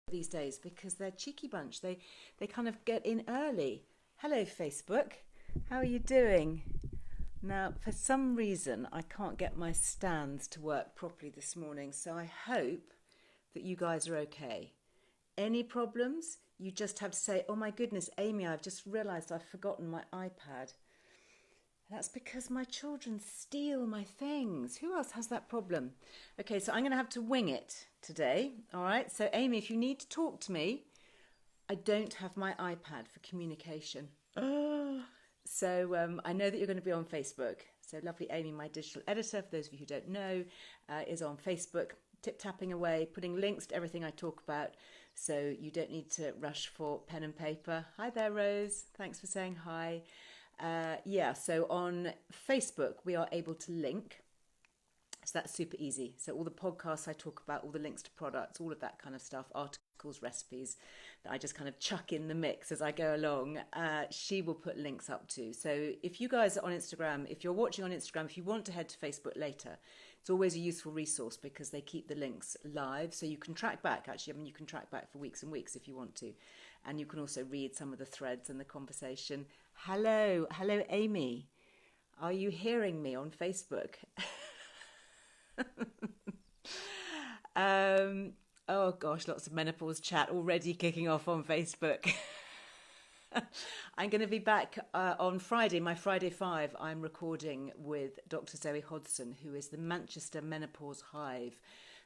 these days because they're a cheeky bunch. They kind of get in early. Hello, Facebook. How are you doing? Now, for some reason, I can't get my stands to work properly this morning, so I hope that you guys are okay. Any problems? You just have to say, oh my goodness, Amy, I've just realised I've forgotten my iPad. That's because my children steal my things. Who else has that problem? Okay, so I'm going to have to wing it today. All right, so Amy, if you need to talk to me, I don't have my iPad for communication. So I know that you're going to be on Facebook. So lovely Amy, my digital editor, for those of you who don't know, is on Facebook, tip-tapping away, putting links to everything I talk about. So you don't need to rush for pen and paper. Hi there, Rose. Thanks for saying hi. So on Facebook, we are able to link. So that's super easy. So all the podcasts I talk about, all the links to products, all of that kind of stuff, articles, recipes that I just kind of chuck in the mix as I go along, she will put links up to. So if you guys are on Instagram, if you're watching on Instagram, if you want to head to Facebook later, it's always a useful resource because they keep the links live. So you can track back, actually. I mean, you can track back for weeks and weeks if you want to. And you can also read some of the threads and the conversation. Hello, Amy. Are you hearing me on Facebook? Oh gosh, lots of menopause chat already kicking off on Facebook. I'm going to be back on Friday, my Friday 5. I'm recording with Dr. Zoe Hodson, who is the Manchester Menopause Hive,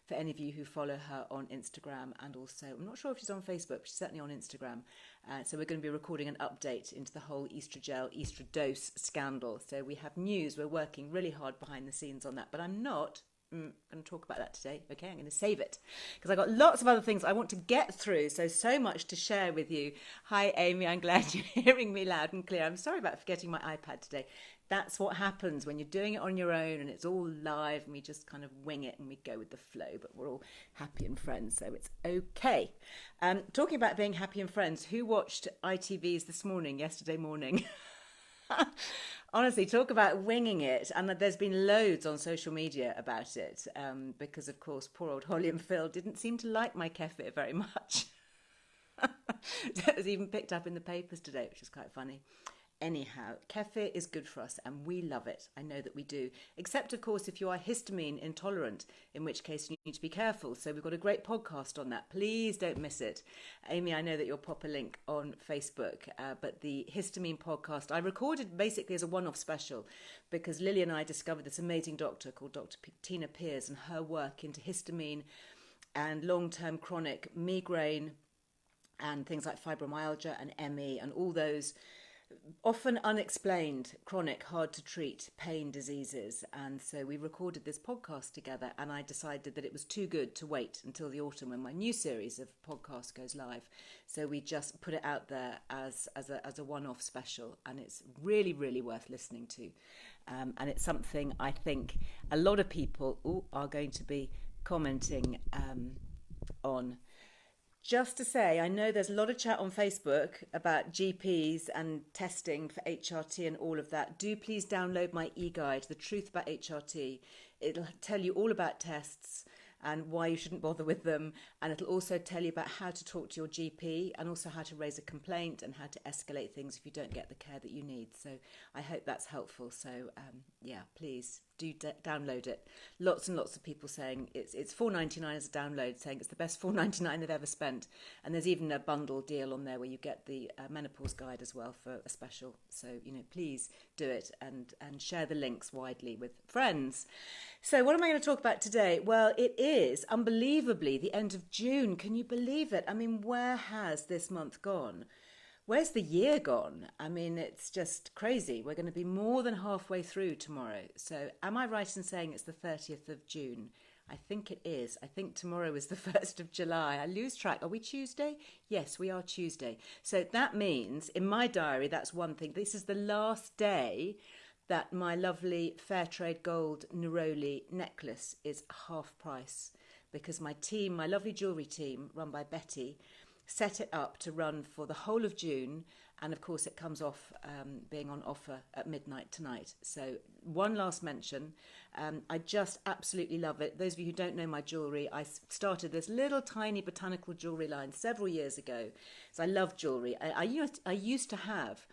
for any of you who follow her on Instagram. And also, I'm not sure if she's on Facebook, but she's certainly on Instagram. So we're going to be recording an update into the whole estrogel, estradiol scandal. So we have news. We're working really hard behind the scenes on that, but I'm not going to talk about that today. Okay, I'm going to save it because I've got lots of other things I want to get through. So much to share with you. Hi, Amy. I'm glad you're hearing me loud and clear. I'm sorry about forgetting my iPad today. That's what happens when you're doing it on your own and it's all live and we just kind of wing it and we go with the flow, but we're all happy and friends, so it's okay. Talking about being happy and friends, who watched ITV's yesterday morning? Honestly, talk about winging it. And there's been loads on social media about it because, of course, poor old Holly and Phil didn't seem to like my kefir very much. It was even picked up in the papers today, which is quite funny. Anyhow, kefir is good for us and we love it. I know that we do. Except, of course, if you are histamine intolerant, in which case you need to be careful. So we've got a great podcast on that. Please don't miss it. Amy, I know that you'll pop a link on Facebook, but the Histamine Podcast, I recorded basically as a one-off special because Lily and I discovered this amazing doctor called Dr. Tina Pearce and her work into histamine and long-term chronic migraine and things like fibromyalgia and ME and all those often unexplained, chronic, hard to treat pain diseases. And so we recorded this podcast together and I decided that it was too good to wait until the autumn when my new series of podcasts goes live. So we just put it out there as a one-off special and it's really, really worth listening to. And it's something I think a lot of people are going to be commenting on. Just to say, I know there's a lot of chat on Facebook about GPs and testing for HRT and all of that. Do please download my e-guide, The Truth About HRT. It'll tell you all about tests and why you shouldn't bother with them. And it'll also tell you about how to talk to your GP and also how to raise a complaint and how to escalate things if you don't get the care that you need. So I hope that's helpful. So please do download it. Lots and lots of people saying it's $4.99 as a download, saying it's the best $4.99 they've ever spent. And there's even a bundle deal on there where you get the menopause guide as well for a special. So, please do it and share the links widely with friends. So what am I going to talk about today? Well, it is unbelievably the end of June. Can you believe it? I mean, where has this month gone? Where's the year gone? I mean, it's just crazy. We're going to be more than halfway through tomorrow. So am I right in saying it's the 30th of June? I think it is. I think tomorrow is the 1st of July. I lose track. Are we Tuesday? Yes, we are Tuesday. So that means in my diary, that's one thing. This is the last day that my lovely Fairtrade Gold Neroli necklace is half price because my team, my lovely jewellery team run by Betty, set it up to run for the whole of June. And of course, it comes off being on offer at midnight tonight. So one last mention. I just absolutely love it. Those of you who don't know my jewellery, I started this little tiny botanical jewellery line several years ago. So I love jewellery. I used to have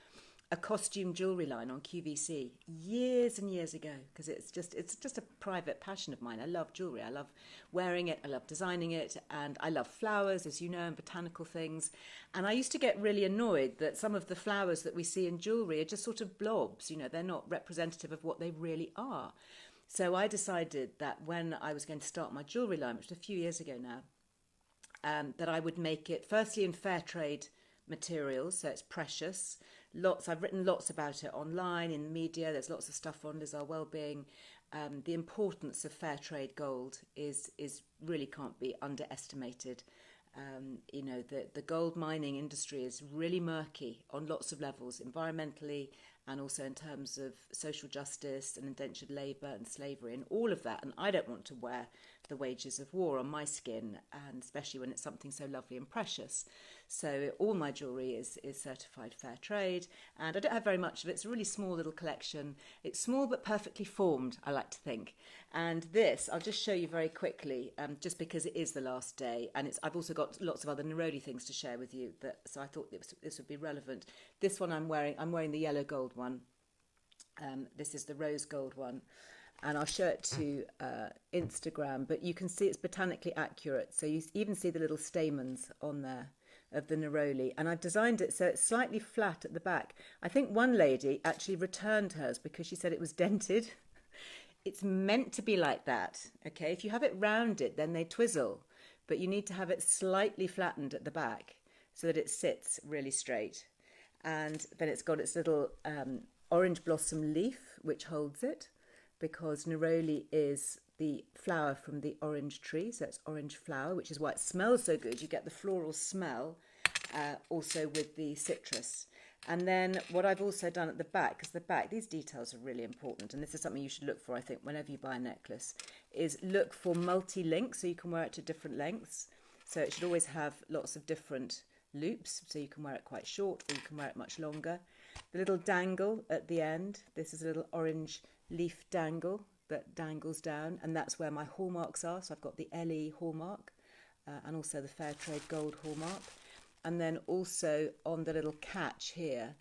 a costume jewellery line on QVC years and years ago, because it's just a private passion of mine. I love jewellery. I love wearing it. I love designing it. And I love flowers, as you know, and botanical things. And I used to get really annoyed that some of the flowers that we see in jewellery are just sort of blobs. You know, they're not representative of what they really are. So I decided that when I was going to start my jewellery line, which was a few years ago now, that I would make it firstly in fair trade materials, so it's precious. I've written lots about it online, in the media. There's lots of stuff on Liz Earle Wellbeing. The importance of fair trade gold is really can't be underestimated. You know, the gold mining industry is really murky on lots of levels, environmentally and also in terms of social justice and indentured labour and slavery and all of that. And I don't want to wear the wages of war on my skin, and especially when it's something so lovely and precious. So all my jewellery is certified fair trade, and I don't have very much of it. It's a really small little collection. It's small but perfectly formed, I like to think. And this, I'll just show you very quickly, just because it is the last day, and I've also got lots of other Neroli things to share with you, so I thought this would be relevant. This one I'm wearing the yellow gold one. This is the rose gold one. And I'll show it to Instagram, but you can see it's botanically accurate. So you even see the little stamens on there of the Neroli. And I've designed it so it's slightly flat at the back. I think one lady actually returned hers because she said it was dented. It's meant to be like that, okay? If you have it rounded, then they twizzle. But you need to have it slightly flattened at the back so that it sits really straight. And then it's got its little orange blossom leaf, which holds it, because neroli is the flower from the orange tree, so it's orange flower, which is why it smells so good. You get the floral smell also with the citrus. And then what I've also done at the back, because these details are really important, and this is something you should look for, I think, whenever you buy a necklace, is look for multi-link, so you can wear it to different lengths. So it should always have lots of different loops, so you can wear it quite short or you can wear it much longer. The little dangle at the end, this is a little orange leaf dangle that dangles down, and that's where my hallmarks are. So I've got the LE hallmark and also the Fairtrade Gold hallmark. And then also on the little catch here,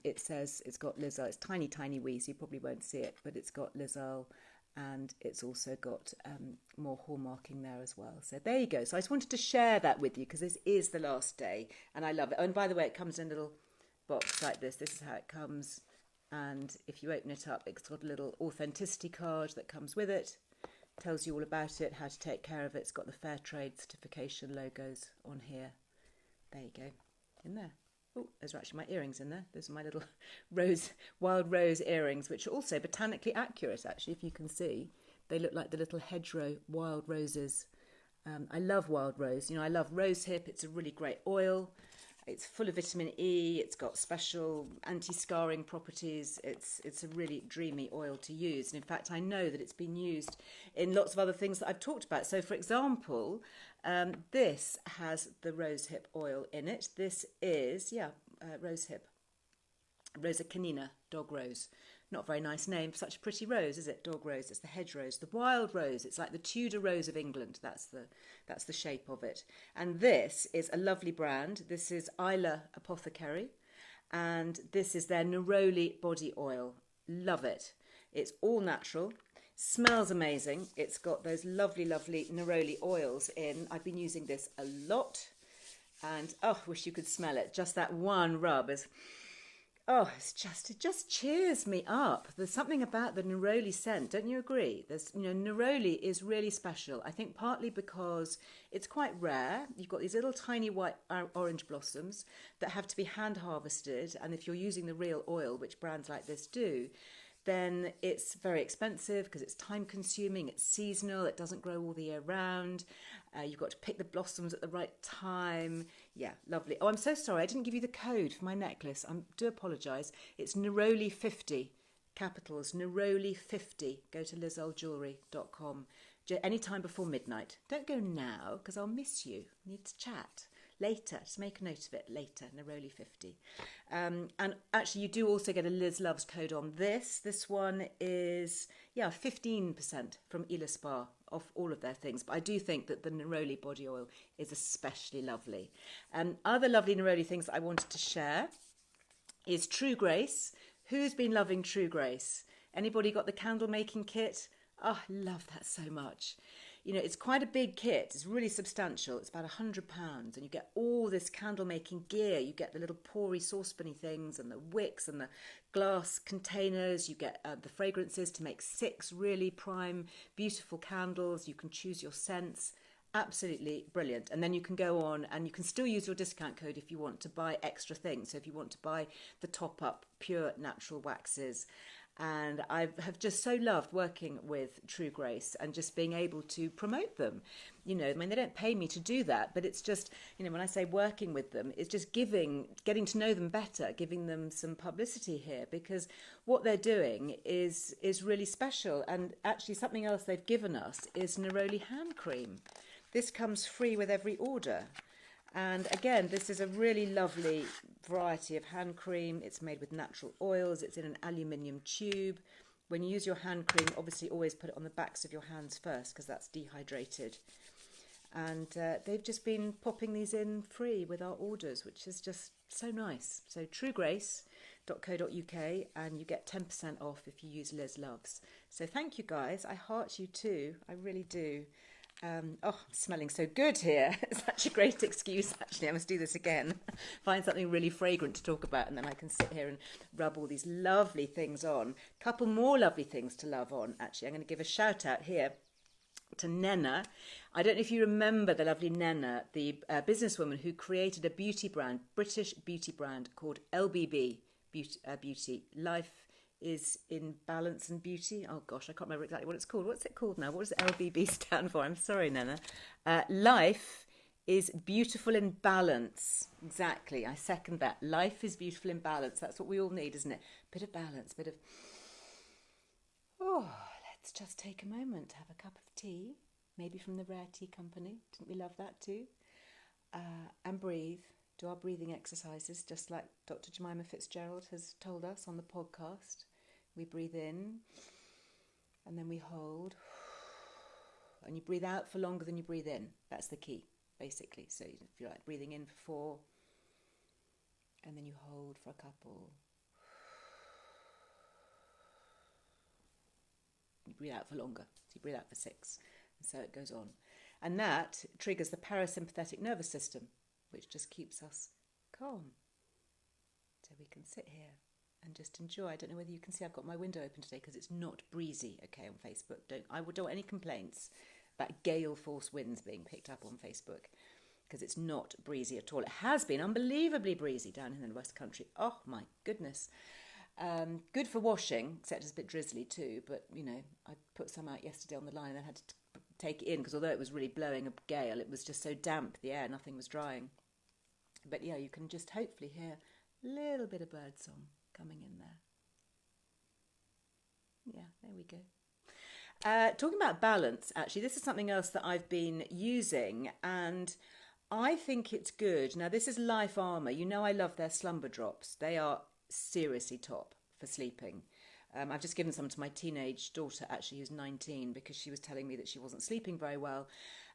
it says it's got Liz Earle. It's tiny, tiny wee, so you probably won't see it, but it's got Liz Earle, and it's also got more hallmarking there as well. So there you go. So I just wanted to share that with you because this is the last day, and I love it. Oh, and by the way, it comes in a little box like this. This is how it comes. And if you open it up, it's got a little authenticity card that comes with it. Tells you all about it, how to take care of it. It's got the Fairtrade certification logos on here. There you go, in there. Oh, those are actually my earrings in there. Those are my little wild rose earrings, which are also botanically accurate, actually, if you can see. They look like the little hedgerow wild roses. I love wild rose. You know, I love rosehip. It's a really great oil. It's full of vitamin E. It's got special anti-scarring properties. It's a really dreamy oil to use. And in fact, I know that it's been used in lots of other things that I've talked about. So, for example, this has the rosehip oil in it. This is, rosehip. Rosa canina, dog rose. Not a very nice name for such a pretty rose, is it? Dog rose. It's the hedge rose. The wild rose. It's like the Tudor rose of England. That's the shape of it. And this is a lovely brand. This is Isla Apothecary. And this is their Neroli Body Oil. Love it. It's all natural. Smells amazing. It's got those lovely, lovely Neroli oils in. I've been using this a lot. And, oh, wish you could smell it. Just that one rub is... Oh, it just cheers me up. There's something about the neroli scent, don't you agree? Neroli is really special. I think partly because it's quite rare. You've got these little tiny white orange blossoms that have to be hand harvested, and if you're using the real oil, which brands like this do, then it's very expensive because it's time consuming, it's seasonal, it doesn't grow all the year round. You've got to pick the blossoms at the right time. Yeah, lovely. Oh, I'm so sorry. I didn't give you the code for my necklace. I do apologise. It's Neroli50, capitals, Neroli50. Go to lizearlejewellery.com anytime before midnight. Don't go now because I'll miss you. Need to chat. later. Just make a note of it later, Neroli 50. And actually, you do also get a Liz Loves code on this. This one is, 15% from Elaspa off all of their things. But I do think that the Neroli Body Oil is especially lovely. Other lovely Neroli things that I wanted to share is True Grace. Who's been loving True Grace? Anybody got the candle making kit? Oh, I love that so much. You know, it's quite a big kit. It's really substantial. It's about £100, and you get all this candle making gear. You get the little pourry saucepan things and the wicks and the glass containers. You get the fragrances to make 6 really prime, beautiful candles. You can choose your scents. Absolutely brilliant. And then you can go on and you can still use your discount code if you want to buy extra things. So if you want to buy the top up pure natural waxes. And I have just so loved working with True Grace and just being able to promote them. You know, I mean, they don't pay me to do that, but it's just, you know, when I say working with them, it's just getting to know them better, giving them some publicity here, because what they're doing is really special. And actually something else they've given us is Neroli hand cream. This comes free with every order. And again, this is a really lovely variety of hand cream. It's made with natural oils. It's in an aluminium tube. When you use your hand cream, obviously always put it on the backs of your hands first, because that's dehydrated. And they've just been popping these in free with our orders, which is just so nice. So truegrace.co.uk, and you get 10% off if you use Liz Loves. So thank you guys. I heart you too. I really do. I'm smelling so good here. It's such a great excuse, actually. I must do this again. Find something really fragrant to talk about, and then I can sit here and rub all these lovely things on. A couple more lovely things to love on, actually. I'm going to give a shout out here to Nena. I don't know if you remember the lovely Nena, the businesswoman who created a beauty brand, British beauty brand called LBB Beauty. Life is in balance and beauty. Oh gosh, I can't remember exactly what it's called. What's it called now? What does LBB stand for? I'm sorry, Nana. Life is beautiful in balance. Exactly. I second that. Life is beautiful in balance. That's what we all need, isn't it? Bit of balance, bit of... Oh, let's just take a moment to have a cup of tea, maybe from the Rare Tea Company. Didn't we love that too? And breathe. Do our breathing exercises, just like Dr. Jemima Fitzgerald has told us on the podcast. We breathe in, and then we hold, and you breathe out for longer than you breathe in. That's the key, basically. So if you're like breathing in for 4, and then you hold for a couple. You breathe out for longer, so you breathe out for 6, and so it goes on. And that triggers the parasympathetic nervous system, which just keeps us calm. So we can sit here and just enjoy. I don't know whether you can see I've got my window open today because it's not breezy, okay, on Facebook. I don't want any complaints about gale force winds being picked up on Facebook, because it's not breezy at all. It has been unbelievably breezy down in the West Country. Oh my goodness. Good for washing, except it's a bit drizzly too, but you know, I put some out yesterday on the line and I had to take it in, because although it was really blowing a gale, it was just so damp, the air, nothing was drying. But yeah, you can just hopefully hear a little bit of birdsong coming in there. Yeah, there we go. Talking about balance, actually, this is something else that I've been using, and I think it's good. Now, this is Life Armour. You know I love their slumber drops. They are seriously top for sleeping. I've just given some to my teenage daughter, actually, who's 19, because she was telling me that she wasn't sleeping very well.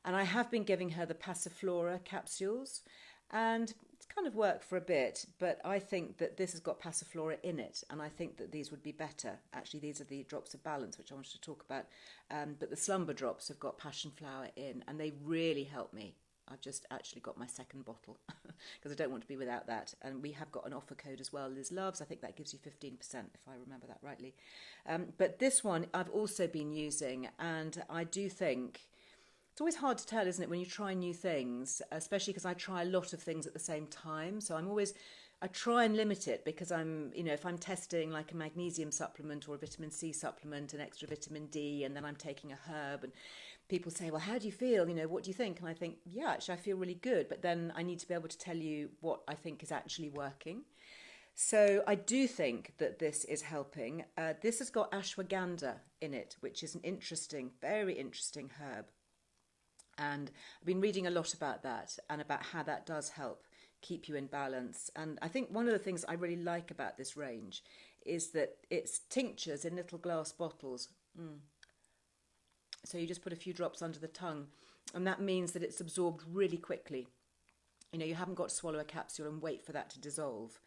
And I have been giving her the Passiflora capsules, and it's kind of worked for a bit, but I think that this has got Passiflora in it, and I think that these would be better. Actually, these are the drops of balance, which I wanted to talk about. But the slumber drops have got passion flower in, and they really help me. I've just actually got my second bottle because I don't want to be without that. And we have got an offer code as well, Liz Loves. I think that gives you 15%, if I remember that rightly. But this one I've also been using, and I do think it's always hard to tell, isn't it, when you try new things, especially because I try a lot of things at the same time. So I try and limit it, because if I'm testing like a magnesium supplement or a vitamin C supplement and extra vitamin D, and then I'm taking a herb, and people say, well, how do you feel? What do you think? And I think, yeah, actually, I feel really good. But then I need to be able to tell you what I think is actually working. So I do think that this is helping. This has got ashwagandha in it, which is an interesting, very interesting herb. And I've been reading a lot about that and about how that does help keep you in balance. And I think one of the things I really like about this range is that it's tinctures in little glass bottles. So you just put a few drops under the tongue, and that means that it's absorbed really quickly. You know, you haven't got to swallow a capsule and wait for that to dissolve.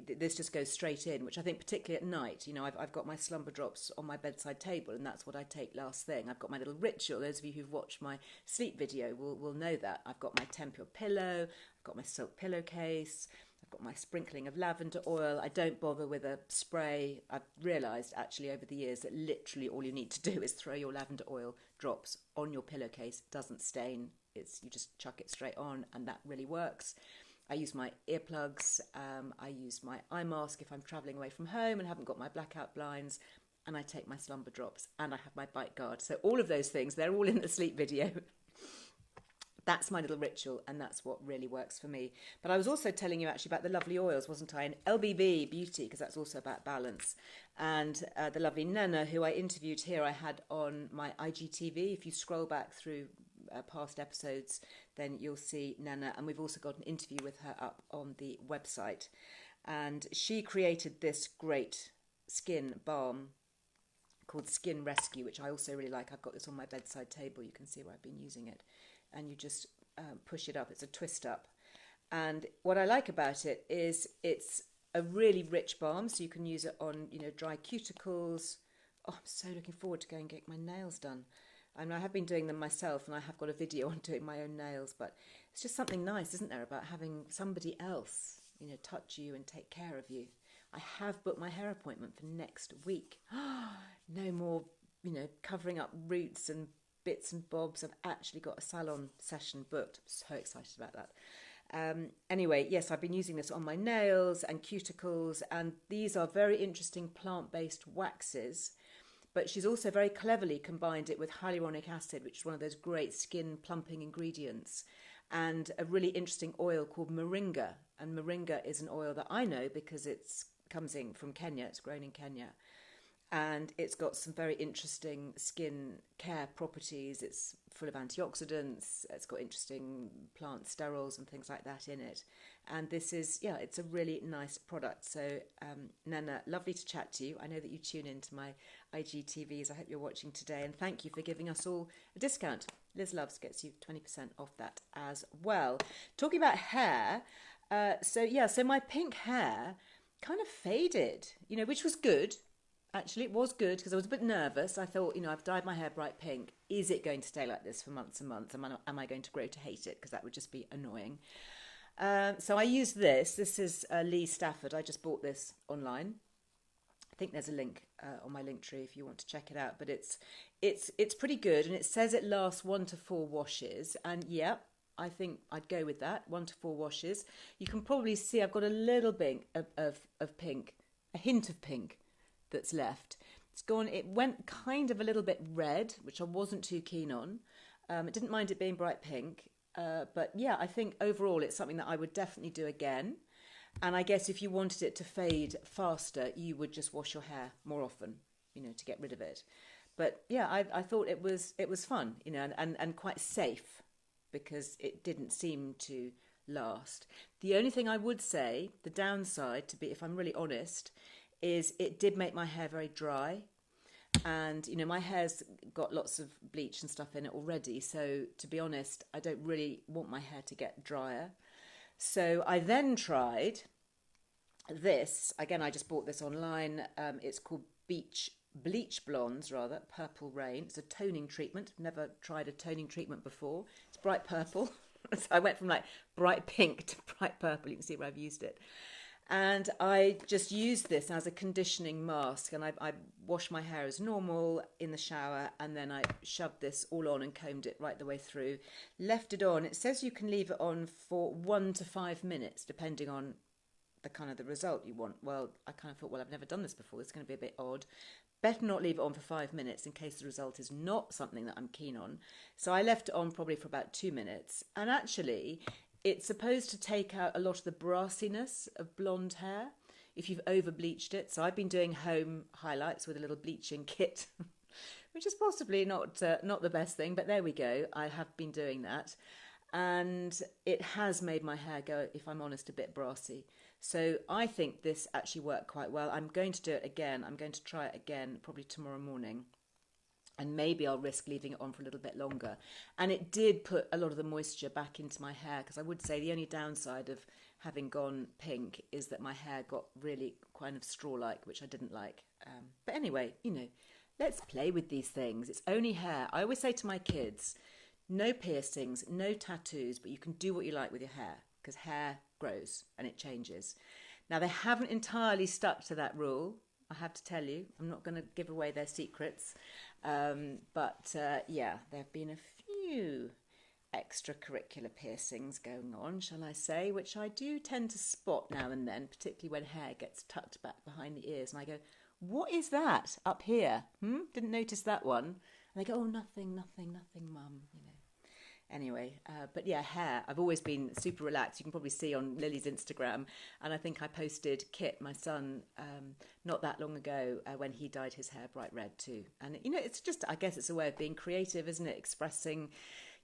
This just goes straight in, which I think particularly at night, you know, I've got my slumber drops on my bedside table, and that's what I take last thing. I've got my little ritual. Those of you who've watched my sleep video will know that. I've got my Tempur pillow, I've got my silk pillowcase, I've got my sprinkling of lavender oil. I don't bother with a spray. I've realised actually over the years that literally all you need to do is throw your lavender oil drops on your pillowcase. It doesn't stain. You just chuck it straight on, and that really works. I use my earplugs, I use my eye mask if I'm travelling away from home and haven't got my blackout blinds, and I take my slumber drops, and I have my bite guard. So all of those things, they're all in the sleep video. That's my little ritual, and that's what really works for me. But I was also telling you actually about the lovely oils, wasn't I? And LBB Beauty, because that's also about balance. And the lovely Nana, who I interviewed here, I had on my IGTV. If you scroll back through past episodes, then you'll see Nana, and we've also got an interview with her up on the website. And she created this great skin balm called Skin Rescue, which I also really like. I've got this on my bedside table. You can see where I've been using it, and you just push it up. It's a twist up, and what I like about it is it's a really rich balm, so you can use it on, you know, dry cuticles. Oh, I'm so looking forward to going and get my nails done. I mean, I have been doing them myself, and I have got a video on doing my own nails, but it's just something nice, isn't there, about having somebody else, you know, touch you and take care of you. I have booked my hair appointment for next week. No more, you know, covering up roots and bits and bobs. I've actually got a salon session booked. I'm so excited about that. Anyway, yes, I've been using this on my nails and cuticles, and these are very interesting plant-based waxes. But she's also very cleverly combined it with hyaluronic acid, which is one of those great skin plumping ingredients, and a really interesting oil called moringa. And moringa is an oil that I know because it comes in from Kenya. It's grown in Kenya. And it's got some very interesting skin care properties. It's full of antioxidants. It's got interesting plant sterols and things like that in it. And this is, yeah, it's a really nice product. So, Nana, lovely to chat to you. I know that you tune into my IGTVs. I hope you're watching today. And thank you for giving us all a discount. Liz Loves gets you 20% off that as well. Talking about hair, so my pink hair kind of faded, you know, which was good. Actually, it was good because I was a bit nervous. I thought, you know, I've dyed my hair bright pink. Is it going to stay like this for months and months? Am I going to grow to hate it? Because that would just be annoying. So I used this. This is Lee Stafford. I just bought this online. I think there's a link on my link tree if you want to check it out. But it's pretty good, and it says it lasts 1 to 4 washes. And yeah, I think I'd go with that. 1 to 4 washes. You can probably see I've got a little bit of pink, a hint of pink that's left. It's gone. It went kind of a little bit red, which I wasn't too keen on. I didn't mind it being bright pink, but yeah, I think overall it's something that I would definitely do again. And I guess if you wanted it to fade faster, you would just wash your hair more often, you know, to get rid of it. But yeah, I thought it was fun, you know, and quite safe because it didn't seem to last. The only thing I would say, the downside, if I'm really honest, is it did make my hair very dry, and you know, my hair's got lots of bleach and stuff in it already, so to be honest, I don't really want my hair to get drier. So I then tried this again. I just bought this online. It's called Bleach Blondes, Purple Rain. It's a toning treatment. Never tried a toning treatment before. It's bright purple. So I went from like bright pink to bright purple. You can see where I've used it. And I just used this as a conditioning mask, and I washed my hair as normal in the shower, and then I shoved this all on and combed it right the way through. Left it on. It says you can leave it on for 1 to 5 minutes, depending on the kind of the result you want. Well, I kind of thought, well, I've never done this before. It's going to be a bit odd. Better not leave it on for 5 minutes in case the result is not something that I'm keen on. So I left it on probably for about 2 minutes, and actually it's supposed to take out a lot of the brassiness of blonde hair if you've over bleached it. So I've been doing home highlights with a little bleaching kit which is possibly not the best thing, but there we go. I have been doing that, and it has made my hair go, if I'm honest, a bit brassy. So I think this actually worked quite well. I'm going to do it again. I'm going to try it again probably tomorrow morning. And maybe I'll risk leaving it on for a little bit longer. And it did put a lot of the moisture back into my hair, because I would say the only downside of having gone pink is that my hair got really kind of straw-like, which I didn't like. But anyway, let's play with these things. It's only hair. I always say to my kids, no piercings, no tattoos, but you can do what you like with your hair, because hair grows and it changes. Now, they haven't entirely stuck to that rule, I have to tell you. I'm not going to give away their secrets. But there have been a few extracurricular piercings going on, shall I say, which I do tend to spot now and then, particularly when hair gets tucked back behind the ears. And I go, what is that up here? Didn't notice that one. And they go, oh, nothing, mum, Anyway, but yeah, hair. I've always been super relaxed. You can probably see on Lily's Instagram. And I think I posted Kit, my son, not that long ago when he dyed his hair bright red too. And, it's just, I guess it's a way of being creative, isn't it? Expressing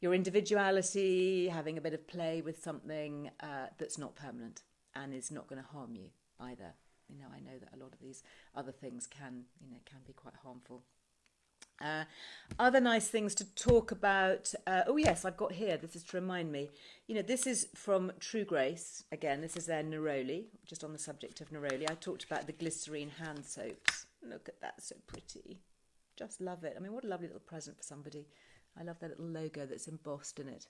your individuality, having a bit of play with something that's not permanent and is not going to harm you either. I know that a lot of these other things can be quite harmful. Other nice things to talk about. Oh yes, I've got here, this is to remind me, this is from True Grace. Again, this is their Neroli, just on the subject of Neroli. I talked about the glycerine hand soaps. Look at that, so pretty. Just love it. I mean, what a lovely little present for somebody. I love that little logo that's embossed in it.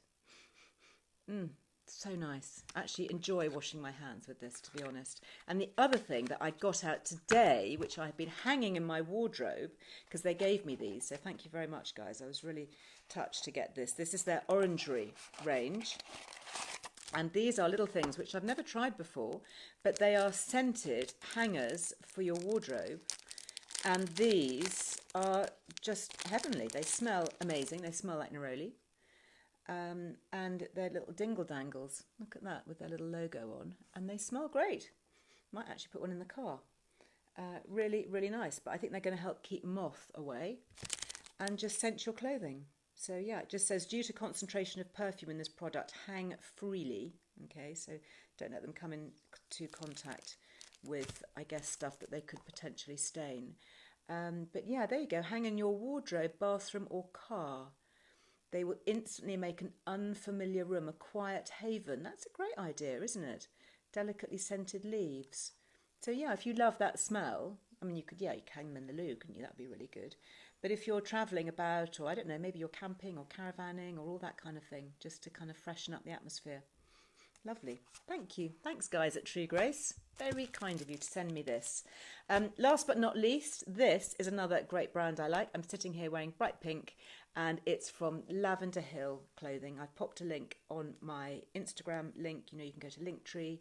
So nice. Actually enjoy washing my hands with this, to be honest. And the other thing that I got out today, which I've been hanging in my wardrobe, because they gave me these, so thank you very much, guys. I was really touched to get this. This is their Orangery range. And these are little things which I've never tried before, but they are scented hangers for your wardrobe. And these are just heavenly. They smell amazing. They smell like Neroli. And they're little dingle dangles. Look at that, with their little logo on. And they smell great. Might actually put one in the car. Really, really nice. But I think they're going to help keep moth away and just scent your clothing. So yeah, it just says, due to concentration of perfume in this product, hang freely. Okay, so don't let them come into contact with, I guess, stuff that they could potentially stain. But yeah, there you go. Hang in your wardrobe, bathroom or car. They will instantly make an unfamiliar room a quiet haven. That's a great idea, isn't it? Delicately scented leaves. So yeah, if you love that smell, I mean, you could hang them in the loo, couldn't you? That'd be really good. But if you're travelling about, or I don't know, maybe you're camping or caravanning or all that kind of thing, just to kind of freshen up the atmosphere. Lovely. Thank you. Thanks, guys at True Grace. Very kind of you to send me this. Last but not least, this is another great brand I like. I'm sitting here wearing bright pink, and it's from Lavender clothing. I've popped a link on my Instagram link. You can go to Linktree.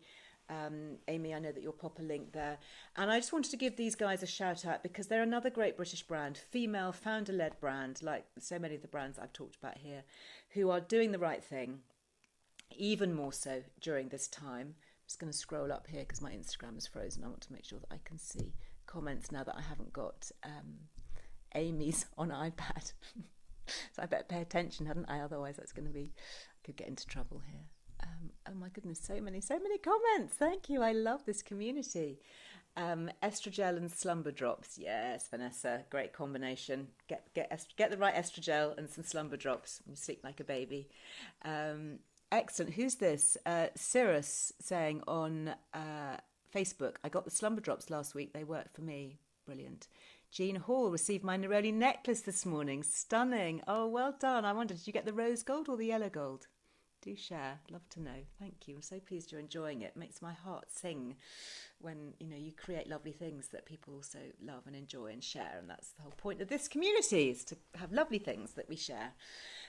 Amy, I know that you'll pop a link there. And I just wanted to give these guys a shout out because they're another great British brand, female founder-led brand, like so many of the brands I've talked about here, who are doing the right thing, even more so during this time. I'm just going to scroll up here because my Instagram is frozen. I want to make sure that I can see comments now that I haven't got Amy's on iPad. So I better pay attention, hadn't I? Otherwise that's going to be, I could get into trouble here. Oh my goodness, so many comments. Thank you. I love this community. Estrogel and slumber drops. Yes, Vanessa, great combination. Get the right estrogel and some slumber drops. You sleep like a baby. Excellent. Who's this? Cirrus saying on Facebook, I got the slumber drops last week. They worked for me. Brilliant. Jean Hall received my Neroli necklace this morning. Stunning. Oh, well done. I wondered, did you get the rose gold or the yellow gold? Do share. Love to know. Thank you. I'm so pleased you're enjoying it. It makes my heart sing when you create lovely things that people also love and enjoy and share. And that's the whole point of this community, is to have lovely things that we share,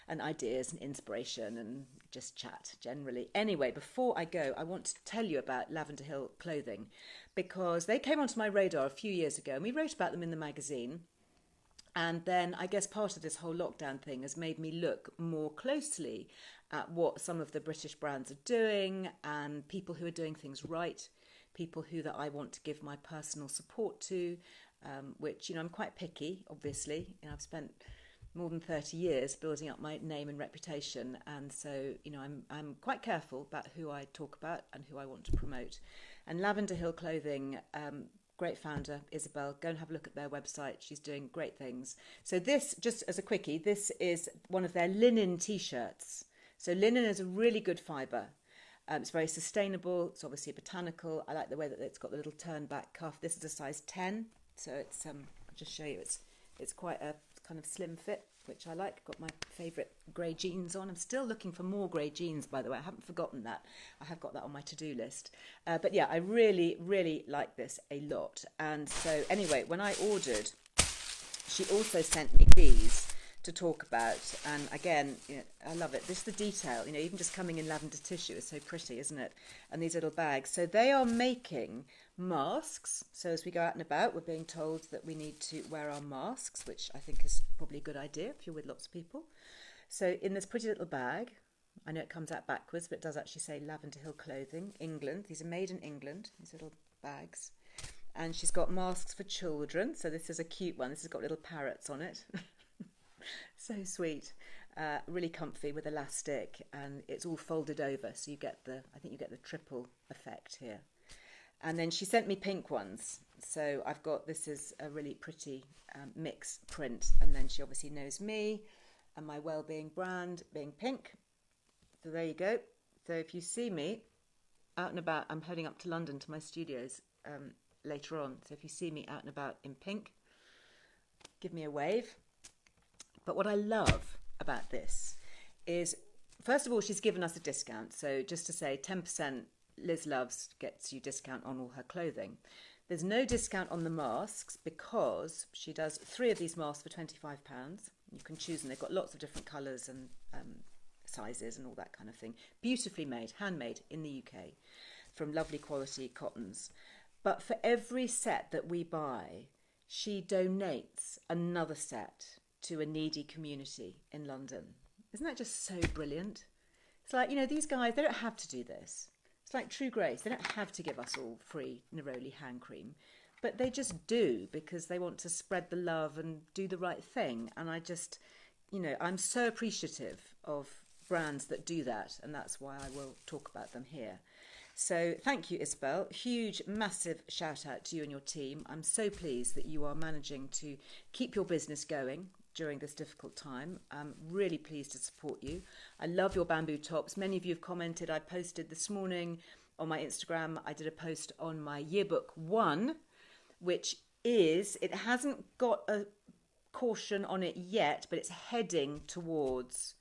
and ideas and inspiration and just chat generally. Anyway, before I go, I want to tell you about Lavender Hill clothing, because they came onto my radar a few years ago and we wrote about them in the magazine. And then I guess part of this whole lockdown thing has made me look more closely at what some of the British brands are doing, and people who are doing things right, people that I want to give my personal support to. which, I'm quite picky, obviously. I've spent more than 30 years building up my name and reputation, and so I'm quite careful about who I talk about and who I want to promote. And Lavender Hill Clothing, great founder Isabel, go and have a look at their website. She's doing great things. So this, just as a quickie, this is one of their linen t-shirts. So linen is a really good fibre. It's very sustainable. It's obviously botanical. I like the way that it's got the little turn back cuff. This is a size 10, so it's I'll just show you. It's quite a kind of slim fit, which I like. Got my favourite grey jeans on. I'm still looking for more grey jeans, by the way. I haven't forgotten that. I have got that on my to-do list. But yeah, I really, really like this a lot. And so anyway, when I ordered, she also sent me these to talk about. And again, I love it. This is the detail, even just coming in lavender tissue is so pretty, isn't it? And these little bags. So they are making masks. So as we go out and about, we're being told that we need to wear our masks, which I think is probably a good idea if you're with lots of people. So in this pretty little bag, I know it comes out backwards, but it does actually say Lavender Hill Clothing, England. These are made in England, these little bags. And she's got masks for children. So this is a cute one. This has got little parrots on it. So sweet. Really comfy with elastic, and it's all folded over. So you get I think you get the triple effect here. And then she sent me pink ones. So I've got, this is a really pretty mix print. And then she obviously knows me and my Wellbeing brand being pink. So there you go. So if you see me out and about, I'm heading up to London to my studios later on. So if you see me out and about in pink, give me a wave. But what I love about this is, first of all, she's given us a discount. So just to say, 10% Liz Loves gets you discount on all her clothing. There's no discount on the masks because she does 3 of these masks for £25. You can choose them. They've got lots of different colours and sizes and all that kind of thing. Beautifully made, handmade in the UK from lovely quality cottons. But for every set that we buy, she donates another set to a needy community in London. Isn't that just so brilliant? It's like, these guys, they don't have to do this. It's like True Grace. They don't have to give us all free Neroli hand cream, but they just do because they want to spread the love and do the right thing. And I just, I'm so appreciative of brands that do that, and that's why I will talk about them here. So thank you, Isabel. Huge, massive shout out to you and your team. I'm so pleased that you are managing to keep your business going during this difficult time. I'm really pleased to support you. I love your bamboo tops. Many of you have commented. I posted this morning on my Instagram. I did a post on my yearbook 1, which is, it hasn't got a caution on it yet, but it's heading towards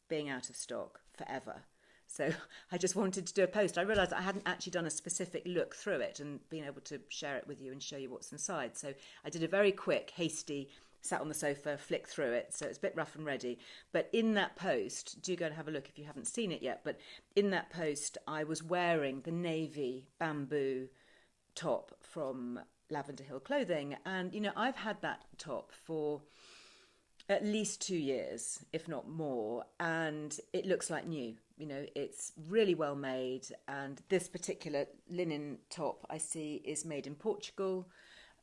being out of stock forever. So I just wanted to do a post. I realised I hadn't actually done a specific look through it and been able to share it with you and show you what's inside. So I did a very quick, hasty, sat on the sofa, flick through it. So it's a bit rough and ready. But in that post, do go and have a look if you haven't seen it yet. But in that post, I was wearing the navy bamboo top from Lavender Hill Clothing. And, I've had that top for at least 2 years, if not more. And it looks like new. It's really well made. And this particular linen top I see is made in Portugal.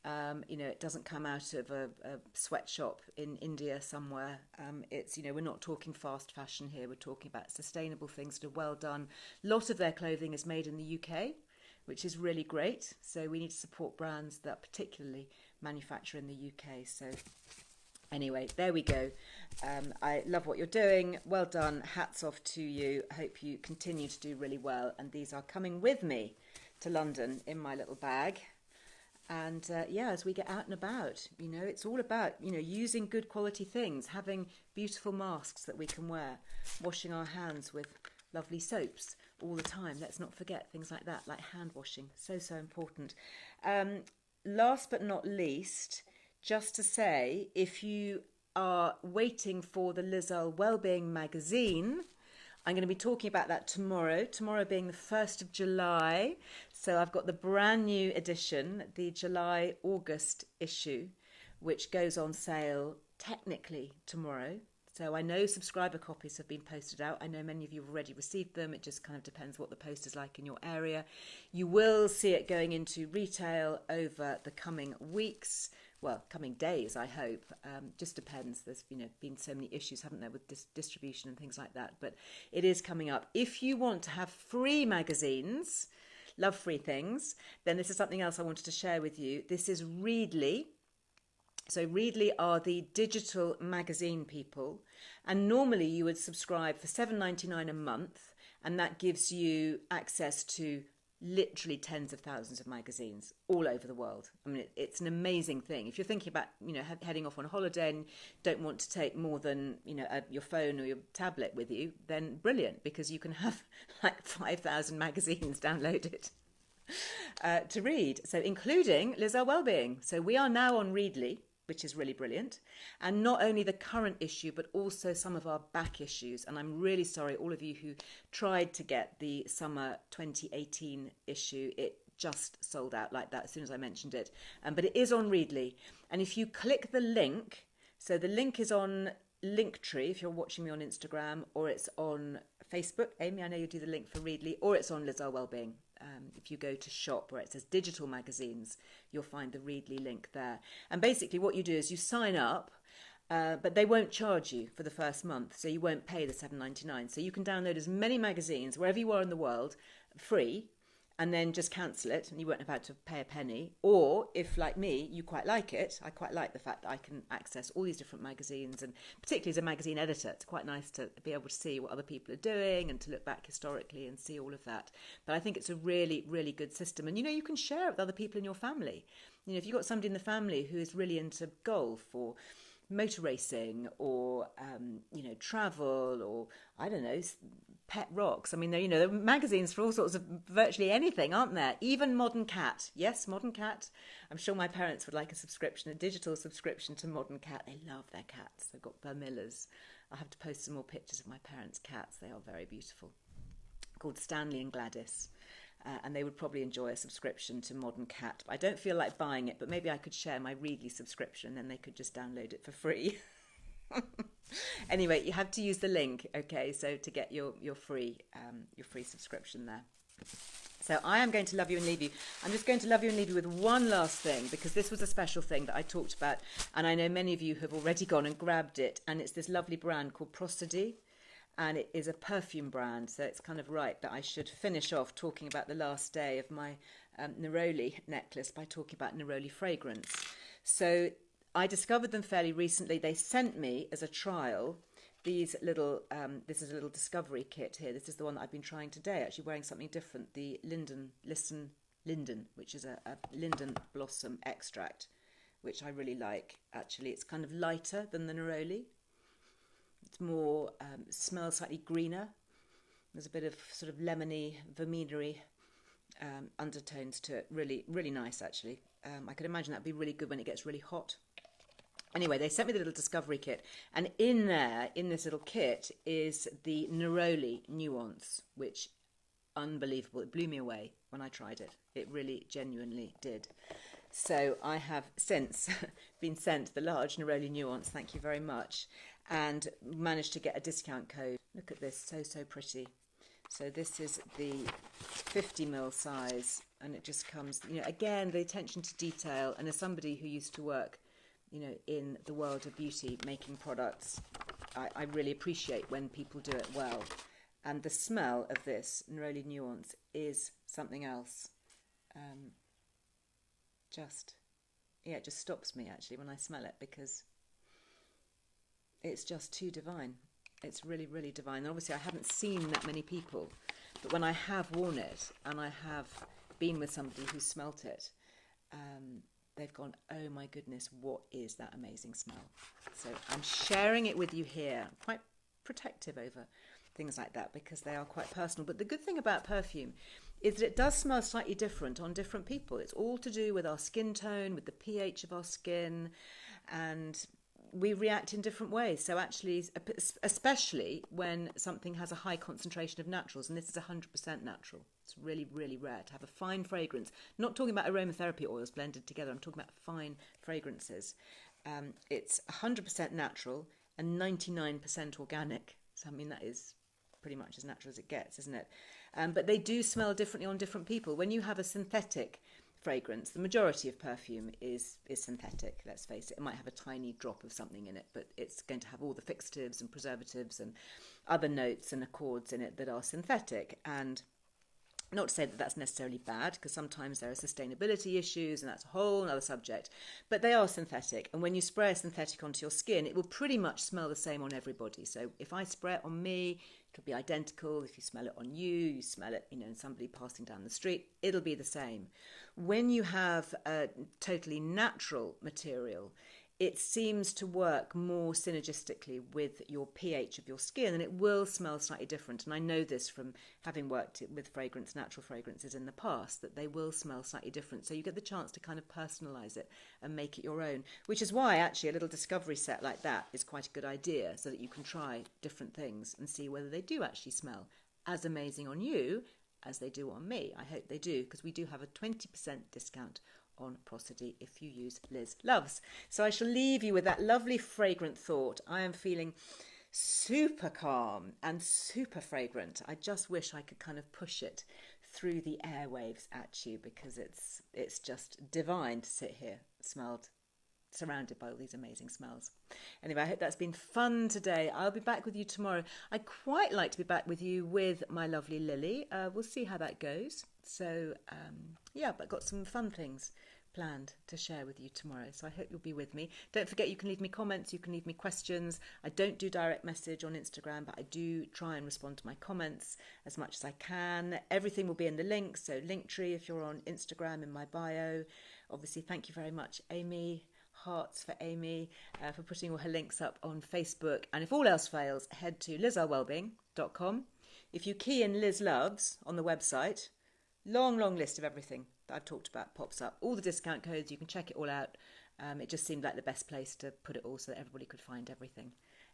It doesn't come out of a sweatshop in India somewhere. It's, we're not talking fast fashion here. We're talking about sustainable things that are well done. A lot of their clothing is made in the UK, which is really great. So we need to support brands that particularly manufacture in the UK. So anyway, there we go. I love what you're doing. Well done. Hats off to you. I hope you continue to do really well. And these are coming with me to London in my little bag. And as we get out and about, it's all about, using good quality things, having beautiful masks that we can wear, washing our hands with lovely soaps all the time. Let's not forget things like that, like hand washing. So, so important. Last but not least, just to say, if you are waiting for the Liz Earle Wellbeing magazine, I'm going to be talking about that tomorrow being the 1st of July. So I've got the brand new edition, the July-August issue, which goes on sale technically tomorrow. So I know subscriber copies have been posted out. I know many of you have already received them. It just kind of depends what the post is like in your area. You will see it going into retail over the coming weeks. Well, coming days, I hope. Just depends. There's been so many issues, haven't there, with distribution and things like that. But it is coming up. If you want to have free magazines, love free things, then this is something else I wanted to share with you. This is Readly. So Readly are the digital magazine people, and normally you would subscribe for $7.99 a month, and that gives you access to literally tens of thousands of magazines all over the world. I mean, it's an amazing thing. If you're thinking about, heading off on holiday and don't want to take more than, your phone or your tablet with you, then brilliant, because you can have like 5,000 magazines downloaded to read. So including Liz Earle Wellbeing. So we are now on Readly, which is really brilliant. And not only the current issue, but also some of our back issues. And I'm really sorry, all of you who tried to get the summer 2018 issue, it just sold out like that as soon as I mentioned it. But it is on Readly. And if you click the link, so the link is on Linktree, if you're watching me on Instagram, or it's on Facebook. Amy, I know you do the link for Readly, or it's on Liz Earle Wellbeing. If you go to shop where it says digital magazines, you'll find the Readly link there. And basically what you do is you sign up, but they won't charge you for the first month, so you won't pay the $7.99. So you can download as many magazines wherever you are in the world, free, and then just cancel it and you won't have to pay a penny. Or if, like me, you quite like it, I quite like the fact that I can access all these different magazines, and particularly as a magazine editor, it's quite nice to be able to see what other people are doing and to look back historically and see all of that. But I think it's a really, really good system. And, you can share it with other people in your family. If you've got somebody in the family who is really into golf or motor racing or, travel or, I don't know, pet rocks. I mean, there are magazines for all sorts of virtually anything, aren't there? Even Modern Cat. Yes, Modern Cat. I'm sure my parents would like a digital subscription to Modern Cat. They love their cats. They've got Vermillas. I have to post some more pictures of my parents' cats. They are very beautiful. Called Stanley and Gladys. And they would probably enjoy a subscription to Modern Cat. I don't feel like buying it, but maybe I could share my Readly subscription and then they could just download it for free. Anyway, you have to use the link, okay, so to get your free subscription there. So I am going to love you and leave you. I'm just going to love you and leave you with one last thing, because this was a special thing that I talked about, and I know many of you have already gone and grabbed it, and it's this lovely brand called Prosody. And it is a perfume brand, so it's kind of right that I should finish off talking about the last day of my Neroli necklace by talking about Neroli fragrance. So I discovered them fairly recently. They sent me as a trial these little, this is a little discovery kit here. This is the one that I've been trying today, actually wearing something different, the Linden, which is a linden blossom extract, which I really like, actually. It's kind of lighter than the Neroli. It's more, smells slightly greener. There's a bit of sort of lemony, verminery undertones to it. Really, really nice, actually. I could imagine that'd be really good when it gets really hot. Anyway, they sent me the little discovery kit. And in there, in this little kit, is the Neroli Nuance, which, unbelievable. It blew me away when I tried it. It really, genuinely did. So I have since been sent the large Neroli Nuance, thank you very much, and managed to get a discount code. Look at this, so pretty. So this is the 50ml size, and it just comes, again, the attention to detail. And as somebody who used to work, in the world of beauty, making products, I really appreciate when people do it well. And the smell of this Neroli Nuance is something else. It just stops me actually when I smell it, because it's just too divine. It's really, really divine. And obviously I haven't seen that many people, but when I have worn it and I have been with somebody who smelt it, they've gone, oh my goodness, what is that amazing smell? So I'm sharing it with you here. I'm quite protective over things like that because they are quite personal. But the good thing about perfume is that it does smell slightly different on different people. It's all to do with our skin tone, with the pH of our skin, and we react in different ways. So actually, especially when something has a high concentration of naturals, and this is 100% natural. It's really, really rare to have a fine fragrance. Not talking about aromatherapy oils blended together. I'm talking about fine fragrances. It's 100% natural, and 99% organic. So, I mean, that is pretty much as natural as it gets, isn't it? But they do smell differently on different people. When you have a synthetic fragrance, the majority of perfume is synthetic, let's face it. It might have a tiny drop of something in it, but it's going to have all the fixatives and preservatives and other notes and accords in it that are synthetic. And not to say that that's necessarily bad, because sometimes there are sustainability issues and that's a whole other subject, but they are synthetic. And when you spray a synthetic onto your skin, it will pretty much smell the same on everybody. So if I spray it on me, it'll be identical. If you smell it on you, you smell it, in somebody passing down the street, it'll be the same. When you have a totally natural material, it seems to work more synergistically with your pH of your skin, and it will smell slightly different. And I know this from having worked with natural fragrances in the past, that they will smell slightly different. So you get the chance to kind of personalise it and make it your own, which is why actually a little discovery set like that is quite a good idea, so that you can try different things and see whether they do actually smell as amazing on you as they do on me. I hope they do, because we do have a 20% discount on Prosody if you use Liz Loves. So I shall leave you with that lovely fragrant thought. I am feeling super calm and super fragrant. I just wish I could kind of push it through the airwaves at you, because it's just divine to sit here surrounded by all these amazing smells. Anyway, I hope that's been fun today. I'll be back with you tomorrow. I'd quite like to be back with you with my lovely Lily. We'll see how that goes. So, but got some fun things planned to share with you tomorrow. So I hope you'll be with me. Don't forget, you can leave me comments, you can leave me questions. I don't do direct message on Instagram, but I do try and respond to my comments as much as I can. Everything will be in the links. So Linktree if you're on Instagram, in my bio. Obviously, thank you very much, Amy. Hearts for Amy for putting all her links up on Facebook. And if all else fails, head to lizearlewellbeing.com. If you key in Liz Loves on the website, long list of everything that I've talked about pops up. All the discount codes, you can check it all out. It just seemed like the best place to put it all so that everybody could find everything.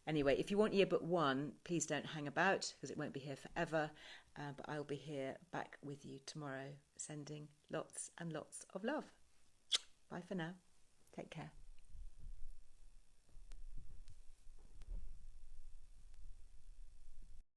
Anyway, if you want yearbook 1, please don't hang about, because it won't be here forever. But I'll be here back with you tomorrow, sending lots and lots of love. Bye for now. Take care.